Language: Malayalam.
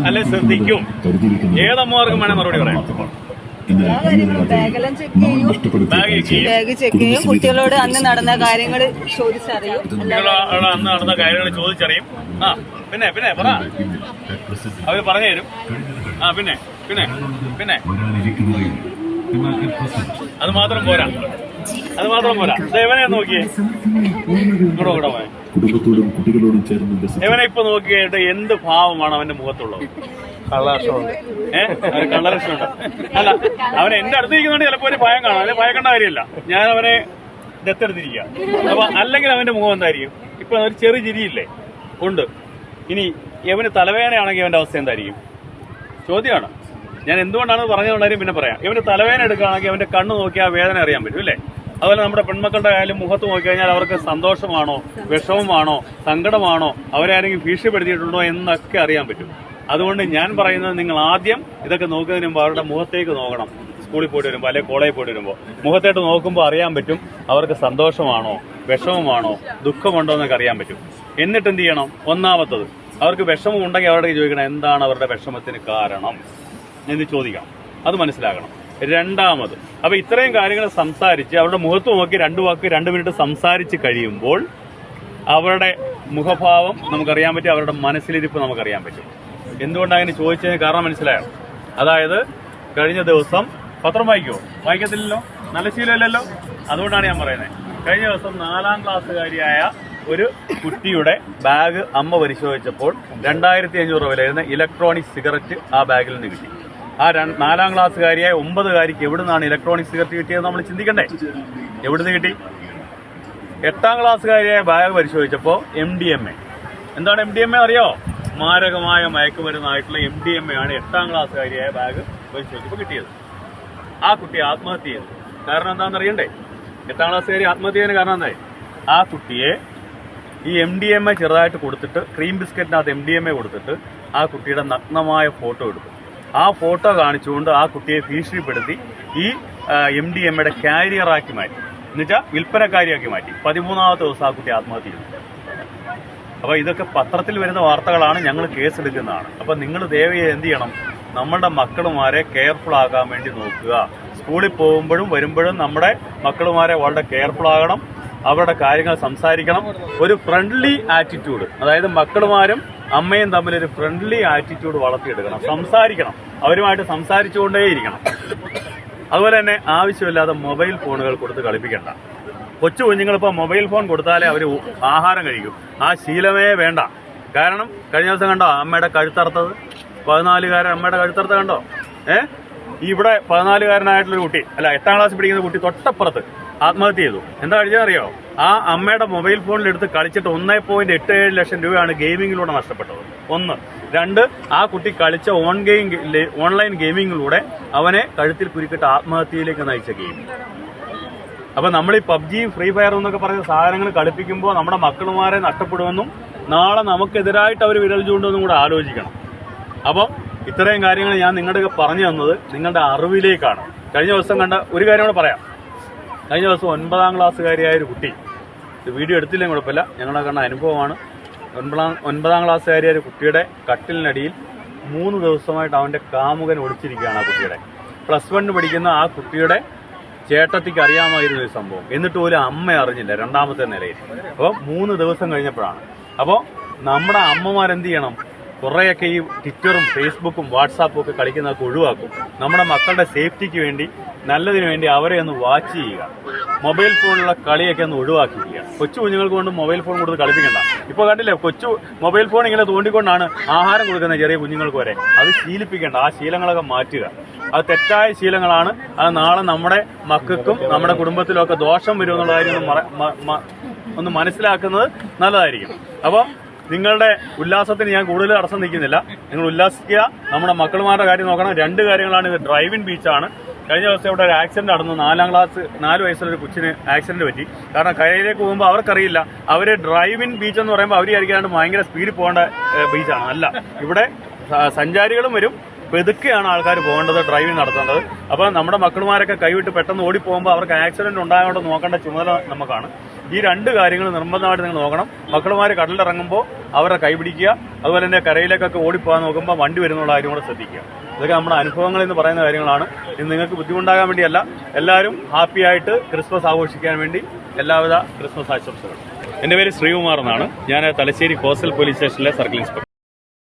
അല്ലെ ശ്രദ്ധിക്കും. ഏതമ്മമാർക്കും വേണേ മറുപടി പറയാം. ബാഗ് ചെക്ക് ചെയ്യും, കുട്ടികളോട് അന്ന് നടന്ന കാര്യങ്ങൾ ചോദിച്ചറിയും. അന്ന് നടന്ന കാര്യങ്ങൾ ചോദിച്ചറിയും. ആ പിന്നെ പിന്നെ പറ, അവര് പറഞ്ഞു തരും. ആ പിന്നെ പിന്നെ പിന്നെ അത് മാത്രം പോരാ, അത് മാത്രം പോരാ. ഇവനെ നോക്കിയേ, ഇവനെ ഇപ്പൊ നോക്കിയിട്ട് എന്ത് ഭാവമാണ് അവന്റെ മുഖത്തുള്ളത്? കള്ളലക്ഷണമുണ്ട്. കള്ളലക്ഷണമുണ്ട്. അല്ല, അവൻ എന്റെ അടുത്ത് ഇരിക്കുന്നതുകൊണ്ട് ചിലപ്പോ ഒരു ഭയം കാണാം. അല്ലെ ഭയക്കേണ്ട കാര്യമില്ല. ഞാൻ അവനെ ദത്തെടുത്തിരിക്കുക. അപ്പൊ അല്ലെങ്കിൽ അവന്റെ മുഖം എന്തായിരിക്കും? ഇപ്പൊ ഒരു ചെറു ചിരിയില്ലേ ഉണ്ട്. ഇനി ഇവന് തലവേദനയാണെങ്കിൽ അവന്റെ അവസ്ഥ എന്തായിരിക്കും? ചോദ്യമാണ്. ഞാൻ എന്തുകൊണ്ടാണ് പറഞ്ഞതുകൊണ്ടാലും പിന്നെ പറയാം. ഇവന് തലവേദന എടുക്കുകയാണെങ്കിൽ അവന്റെ കണ്ണ് നോക്കിയാൽ ആ വേദന അറിയാൻ പറ്റും അല്ലേ? അതുപോലെ നമ്മുടെ പെൺമക്കളുടെ ആയാലും മുഖത്ത് നോക്കിക്കഴിഞ്ഞാൽ അവർക്ക് സന്തോഷമാണോ, വിഷമമാണോ, സങ്കടമാണോ, അവരാരെങ്കിലും ഭീഷണിപ്പെടുത്തിയിട്ടുണ്ടോ എന്നൊക്കെ അറിയാൻ പറ്റും. അതുകൊണ്ട് ഞാൻ പറയുന്നത്, നിങ്ങൾ ആദ്യം ഇതൊക്കെ നോക്കുന്നതിന് മുമ്പ് അവരുടെ മുഖത്തേക്ക് നോക്കണം. സ്കൂളിൽ പോയിട്ട് വരുമ്പോൾ അല്ലെങ്കിൽ കോളേജിൽ പോയിട്ട് വരുമ്പോൾ മുഖത്തേട്ട് നോക്കുമ്പോൾ അറിയാൻ പറ്റും അവർക്ക് സന്തോഷമാണോ, വിഷമമാണോ, ദുഃഖമുണ്ടോ എന്നൊക്കെ അറിയാൻ പറ്റും. എന്നിട്ട് എന്ത് ചെയ്യണം? ഒന്നാമത്തത്, അവർക്ക് വിഷമം ഉണ്ടെങ്കിൽ അവരുടെ ചോദിക്കണം എന്താണ് അവരുടെ വിഷമത്തിന് കാരണം എന്ന് ചോദിക്കണം. അത് മനസ്സിലാക്കണം. രണ്ടാമത്, അപ്പൊ ഇത്രയും കാര്യങ്ങൾ സംസാരിച്ച് അവരുടെ മുഖത്ത് നോക്കി 2 വാക്ക് 2 മിനിറ്റ് സംസാരിച്ച് കഴിയുമ്പോൾ അവരുടെ മുഖഭാവം നമുക്കറിയാൻ പറ്റും, അവരുടെ മനസ്സിലിരിപ്പ് നമുക്കറിയാൻ പറ്റും. എന്തുകൊണ്ടാണ് അങ്ങനെ ചോദിച്ചതിന് കാരണം മനസ്സിലായോ? അതായത് കഴിഞ്ഞ ദിവസം പത്രം വായിക്കുമോ? വായിക്കത്തില്ലല്ലോ, നല്ല ശീലമില്ലല്ലോ. അതുകൊണ്ടാണ് ഞാൻ പറയുന്നത്. കഴിഞ്ഞ ദിവസം 4ാം ക്ലാസ്സുകാരിയായ ഒരു കുട്ടിയുടെ ബാഗ് അമ്മ പരിശോധിച്ചപ്പോൾ 2500 രൂപ വരുന്ന ഇലക്ട്രോണിക് സിഗരറ്റ് ആ ബാഗിൽ നിന്ന് കിട്ടി. ആ 4ാം ക്ലാസ്സുകാരിയായ 9കാരിക്ക് എവിടെ നിന്നാണ് ഇലക്ട്രോണിക് സിഗരറ്റ് കിട്ടിയത് നമ്മൾ ചിന്തിക്കണ്ടേ? എവിടുന്ന് കിട്ടി? 8ാം ക്ലാസ്സുകാരിയായ ബാഗ് പരിശോധിച്ചപ്പോൾ MDMA. എന്താണ് MDMA അറിയോ? മാരകമായ മയക്കുമരുന്നായിട്ടുള്ള MDMA ആണ് 8ാം ക്ലാസ്സുകാരിയായ ബാഗ് പരിശോധിച്ചപ്പോൾ കിട്ടിയത്. ആ കുട്ടി ആത്മഹത്യ ചെയ്തു. കാരണം എന്താണെന്ന് അറിയണ്ടേ? 8ാം ക്ലാസ്സുകാരി ആത്മഹത്യ ചെയ്യുന്നതിന് കാരണം എന്തായി? ആ കുട്ടിയെ ഈ MDMA ചെറുതായിട്ട് കൊടുത്തിട്ട്, ക്രീം ബിസ്ക്കറ്റിനകത്ത് MDMA കൊടുത്തിട്ട് ആ കുട്ടിയുടെ നഗ്നമായ ഫോട്ടോ എടുത്തു. ആ ഫോട്ടോ കാണിച്ചുകൊണ്ട് ആ കുട്ടിയെ ഭീഷണിപ്പെടുത്തി ഈ MDMAയുടെ കാരിയറാക്കി മാറ്റി, എന്നുവെച്ചാൽ വിൽപ്പനക്കാരിയാക്കി മാറ്റി. 13ാമത്തെ ദിവസം ആ കുട്ടി ആത്മഹത്യ ചെയ്തു. അപ്പൊ ഇതൊക്കെ പത്രത്തിൽ വരുന്ന വാർത്തകളാണ്, ഞങ്ങൾ കേസെടുക്കുന്നതാണ്. അപ്പൊ നിങ്ങൾ ദയവായി എന്ത് ചെയ്യണം? നമ്മളുടെ മക്കളുമാരെ കെയർഫുൾ ആകാൻ വേണ്ടി നോക്കുക. സ്കൂളിൽ പോകുമ്പോഴും വരുമ്പോഴും നമ്മുടെ മക്കളുമാരെ വളരെ കെയർഫുൾ ആകണം. അവരുടെ കാര്യങ്ങൾ സംസാരിക്കണം. ഒരു ഫ്രണ്ട്ലി ആറ്റിറ്റ്യൂഡ്, അതായത് മക്കളുമാരും അമ്മയും തമ്മിൽ ഒരു ഫ്രണ്ട്ലി ആറ്റിറ്റ്യൂഡ് വളർത്തിയെടുക്കണം. സംസാരിക്കണം, അവരുമായിട്ട് സംസാരിച്ചുകൊണ്ടേയിരിക്കണം. അതുപോലെ തന്നെ ആവശ്യമില്ലാതെ മൊബൈൽ ഫോണുകൾ കൊടുത്ത് കളിപ്പിക്കണ്ട. കൊച്ചു കുഞ്ഞുങ്ങളിപ്പോൾ മൊബൈൽ ഫോൺ കൊടുത്താലേ അവർ ആഹാരം കഴിക്കും. ആ ശീലമേ വേണ്ട. കാരണം കഴിഞ്ഞ ദിവസം കണ്ടോ അമ്മയുടെ കഴുത്തറുത്തത്? 14കാരൻ അമ്മയുടെ കഴുത്തറുത്ത കണ്ടോ? ഇവിടെ 14കാരനായിട്ടുള്ളൊരു കുട്ടി, അല്ല 8ാം ക്ലാസ്സിൽ പഠിക്കുന്ന കുട്ടി തൊട്ടപ്പുറത്ത് ആത്മഹത്യ ചെയ്തു. എന്താ കഴിച്ചറിയോ? ആ അമ്മയുടെ മൊബൈൽ ഫോണിലെടുത്ത് കളിച്ചിട്ട് 1.87 ലക്ഷം രൂപയാണ് ഗെയിമിങ്ങിലൂടെ നഷ്ടപ്പെട്ടത്. 1. 2, ആ കുട്ടി കളിച്ച ഓൺലൈൻ ഗെയിമിങ്ങിലൂടെ അവനെ കഴുത്തിൽ കുരുക്കിട്ട് ആത്മഹത്യയിലേക്ക് നയിച്ച ഗെയിം. അപ്പൊ നമ്മൾ ഈ PUBG, ഫ്രീ ഫയർ എന്നൊക്കെ പറയുന്ന സാധനങ്ങൾ കളിപ്പിക്കുമ്പോൾ നമ്മുടെ മക്കളുമാരെ നഷ്ടപ്പെടുമെന്നും നാളെ നമുക്കെതിരായിട്ട് അവർ വിരൽ ചൂണ്ടുമെന്നും കൂടെ ആലോചിക്കണം. അപ്പം ഇത്രയും കാര്യങ്ങൾ ഞാൻ നിങ്ങളുടെ പറഞ്ഞു തന്നത് നിങ്ങളുടെ അറിവിലേക്കാണ്. കഴിഞ്ഞ ദിവസം കണ്ട ഒരു കാര്യം കൂടെ പറയാം. കഴിഞ്ഞ ദിവസം 9ാം ക്ലാസ്സുകാരിയായ ഒരു കുട്ടി, വീഡിയോ എടുത്തില്ലെങ്കിൽ കുഴപ്പമില്ല, ഞങ്ങളുടെ കണ്ട അനുഭവമാണ്. 9ാം ക്ലാസ്സുകാരിയായ ഒരു കുട്ടിയുടെ കട്ടിലിനടിയിൽ 3 ദിവസമായിട്ട് അവന്റെ കാമുകൻ ഒളിച്ചിരിക്കുകയാണ്. ആ കുട്ടിയുടെ +1 പഠിക്കുന്ന ആ കുട്ടിയുടെ ചേട്ടത്തിക്ക് അറിയാമായിരുന്ന ഒരു സംഭവം. എന്നിട്ട് പോലും അമ്മ അറിഞ്ഞില്ല, 2ാമത്തെ നിലയിൽ. അപ്പോൾ 3 ദിവസം കഴിഞ്ഞപ്പോഴാണ്. അപ്പോൾ നമ്മുടെ അമ്മമാരെന്ത് ചെയ്യണം? കുറേയൊക്കെ ഈ ട്വിറ്ററും ഫേസ്ബുക്കും വാട്സാപ്പും ഒക്കെ കളിക്കുന്നതൊക്കെ ഒഴിവാക്കും. നമ്മുടെ മക്കളുടെ സേഫ്റ്റിക്ക് വേണ്ടി, നല്ലതിന് വേണ്ടി അവരെ ഒന്ന് വാച്ച് ചെയ്യുക. മൊബൈൽ ഫോണിലുള്ള കളിയൊക്കെ ഒന്ന് ഒഴിവാക്കിക്കുക. കൊച്ചു കുഞ്ഞുങ്ങൾക്ക് കൊണ്ട് മൊബൈൽ ഫോൺ കൊടുത്ത് കളിപ്പിക്കണ്ട. ഇപ്പോൾ കണ്ടില്ലേ, കൊച്ചു മൊബൈൽ ഫോൺ ഇങ്ങനെ തോണ്ടിക്കൊണ്ടാണ് ആഹാരം കൊടുക്കുന്നത് ചെറിയ കുഞ്ഞുങ്ങൾക്ക് വരെ. അത് ശീലിപ്പിക്കേണ്ട. ആ ശീലങ്ങളൊക്കെ മാറ്റുക. അത് തെറ്റായ ശീലങ്ങളാണ്. അത് നാളെ നമ്മുടെ മക്കൾക്കും നമ്മുടെ കുടുംബത്തിലും ഒക്കെ ദോഷം വരുമെന്നുള്ള കാര്യം ഒന്ന് മനസ്സിലാക്കുന്നത് നല്ലതായിരിക്കും. അപ്പോൾ നിങ്ങളുടെ ഉല്ലാസത്തിന് ഞാൻ കൂടുതൽ തടസ്സം നിൽക്കുന്നില്ല. നിങ്ങൾ ഉല്ലാസിക്കുക. നമ്മുടെ മക്കളുമാരുടെ കാര്യം നോക്കണം. 2 കാര്യങ്ങളാണ്. ഇത് ഡ്രൈവിൻ ബീച്ചാണ്. കഴിഞ്ഞ ദിവസം ഇവിടെ ഒരു ആക്സിഡന്റ് നടന്നു. 4 വയസ്സുള്ള ഒരു കൊച്ചിന് ആക്സിഡന്റ് പറ്റി. കാരണം കരയിലേക്ക് പോകുമ്പോൾ അവർക്കറിയില്ല. അവര് ഡ്രൈവിൻ ബീച്ച് എന്ന് പറയുമ്പോൾ അവർ വിചാരിക്കാണ്ട് ഭയങ്കര സ്പീഡിൽ പോകേണ്ട ബീച്ചാണ്. അല്ല, ഇവിടെ സഞ്ചാരികളും വരും, പെതുക്കെയാണ് ആൾക്കാർ പോകേണ്ടത്, ഡ്രൈവിംഗ് നടത്തേണ്ടത്. അപ്പോൾ നമ്മുടെ മക്കളുമാരൊക്കെ കൈവിട്ട് പെട്ടെന്ന് ഓടിപ്പോകുമ്പോൾ അവർക്ക് ആക്സിഡന്റ് ഉണ്ടാകാണ്ട് നോക്കേണ്ട ചുമതല നമുക്കാണ്. ഈ 2 കാര്യങ്ങൾ നിർബന്ധമായിട്ട് നിങ്ങൾ നോക്കണം. മക്കളുമാർ കടലിലിറങ്ങുമ്പോൾ അവരെ കൈപിടിക്കുക, അതുപോലെ തന്നെ കരയിലേക്കൊക്കെ ഓടിപ്പോകാൻ നോക്കുമ്പോൾ വണ്ടി വരുന്നുള്ള കാര്യം കൂടെ ശ്രദ്ധിക്കുക. ഇതൊക്കെ നമ്മുടെ അനുഭവങ്ങൾ എന്ന് പറയുന്ന കാര്യങ്ങളാണ്. ഇത് നിങ്ങൾക്ക് ബുദ്ധിമുട്ടാകാൻ വേണ്ടിയല്ല, എല്ലാവരും ഹാപ്പിയായിട്ട് ക്രിസ്മസ് ആഘോഷിക്കാൻ വേണ്ടി എല്ലാവിധ ക്രിസ്മസ് ആശംസകളും. എൻ്റെ പേര് ശ്രീകുമാർ എന്നാണ്. ഞാൻ തലശ്ശേരി കോസ്റ്റൽ പോലീസ് സ്റ്റേഷനിലെ സർക്കിൾ ഇൻസ്പെക്ടർ.